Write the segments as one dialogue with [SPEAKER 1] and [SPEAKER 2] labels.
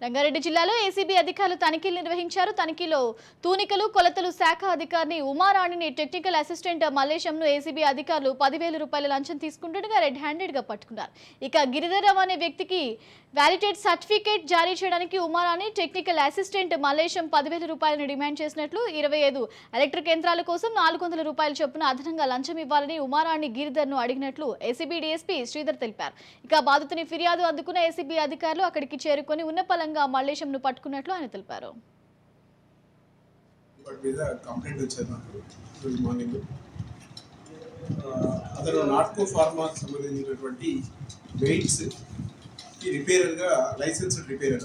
[SPEAKER 1] రంగారెడ్డి జిల్లాలో ఏసీబీ అధికారులు తనిఖీలు నిర్వహించారు. తనిఖీలో తూనికలు కొలతలు శాఖ అధికారిని ఉమారాణిని టెక్నికల్ అసిస్టెంట్ మల్లేశంను ఏసీబీ అధికారులు 10,000 రూపాయల లంచం తీసుకుంటుండగా రెడ్ హ్యాండెడ్ గా పట్టుకున్నారు. ఇక గిరిధరం అనే వ్యక్తికి వ్యాలిడేట్ సర్టిఫికేట్ జారీ చేయడానికి ఉమారాణి టెక్నికల్ అసిస్టెంట్ మల్లేశం 10,000 రూపాయలను డిమాండ్ చేసినట్లు 25 ఎలక్ట్రిక్ యంత్రాల కోసం 400 రూపాయల చొప్పున అదనంగా లంచం ఇవ్వాలని ఉమారాణి గిరిధర్ను అడిగినట్లు ఏసీబీ డీఎస్పీ శ్రీధర్ తెలిపారు. ఇక బాధితుని ఫిర్యాదు అందుకున్న ఏసీబీ అధికారులు అక్కడికి చేరుకొని ఉన్నపలంగా మల్లేశంను పట్టుకున్నట్లు ఆయన తెలిపారు.
[SPEAKER 2] అతను నాట్కో ఫార్మాకు సంబంధించినటువంటి వెయిట్స్ కి రిపేరర్ గా licensed repairer,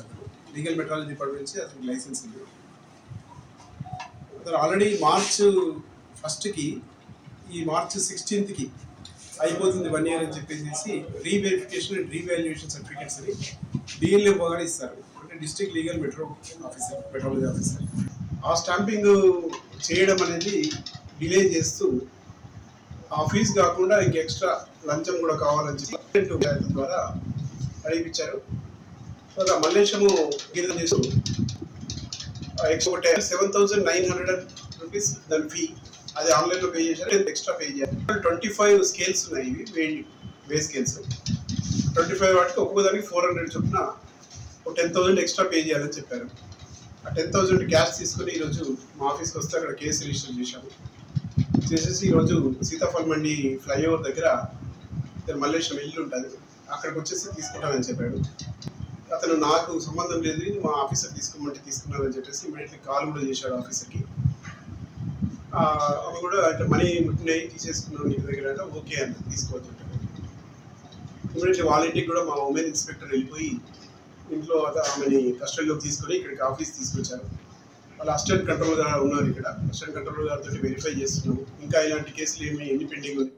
[SPEAKER 2] legal metrology department నుంచి అతనికి లైసెన్స్ ఉంది. అతను ఆల్రెడీ మార్చ్ 1 కి ఈ మార్చ్ 16th కి అయిపోతుంది 1 year అని చెప్పేసి రీవెరిఫికేషన్ అండ్ రీవాల్యుయేషన్ సర్టిఫికేట్స్ అని డిఎల్ఎంఓ గారు ఇస్తారు, అంటే డిస్ట్రిక్ట్ లీగల్ మెట్రాలజీ ఆఫీసర్. ఆ స్టాంపింగ్ చేయడం అనేది డిలే చేస్తూ ఆ ఫీజు కాకుండా ఇంక ఎక్స్ట్రా లంచం కూడా కావాలని చెప్పి ద్వారా అడిగించారు. మల్లేశము గిరిధం చేస్తూ 7,900 రూపీస్ దాని ఫీ అది ఆన్లైన్లో పే చేశారు. ఎక్స్ట్రా పే చేయాలి. 25 స్కేల్స్ ఉన్నాయి, ఇవి వే స్కేల్స్. 25 వాటికి ఒక్కొక్కదానికి 400 చొప్పున 10,000 ఎక్స్ట్రా పే చేయాలని చెప్పారు. ఆ 10,000 క్యాష్ తీసుకుని ఈరోజు మా ఆఫీస్కి వస్తే అక్కడ కేసు రిజిస్టర్ చేశాము. చేసేసి ఈరోజు సీతాఫల్ మండి ఫ్లైఓవర్ దగ్గర మల్లేశం ఇల్లు ఉంటుంది, అక్కడికి వచ్చేసి తీసుకుంటామని చెప్పాడు. అతను నాకు సంబంధం లేదు, మా ఆఫీసర్ తీసుకోమంటే తీసుకున్నానని చెప్పేసి ఇమీడియట్లీ కాల్ కూడా చేశాడు ఆఫీసర్కి. అవి కూడా అంటే మనీ ముట్టినాయి తీసేసుకున్నాను ఇంటి దగ్గర అంటే ఓకే అని తీసుకోవచ్చు అంటే ఇమీడియట్లీ వాళ్ళ ఇంటికి కూడా మా ఉమెన్ ఇన్స్పెక్టర్ వెళ్ళిపోయి ఇంట్లో ఆమెని కస్టడీలోకి తీసుకొని ఇక్కడికి ఆఫీస్ తీసుకొచ్చారు. వాళ్ళ అసిస్టెంట్ కంట్రోలర్ గారు ఉన్నారు, ఇక్కడ అసిస్టెంట్ కంట్రోలర్ గారితో వెరిఫై చేస్తున్నాము ఇంకా ఇలాంటి కేసులు ఎన్ని పెండింగ్ ఉన్నాయి.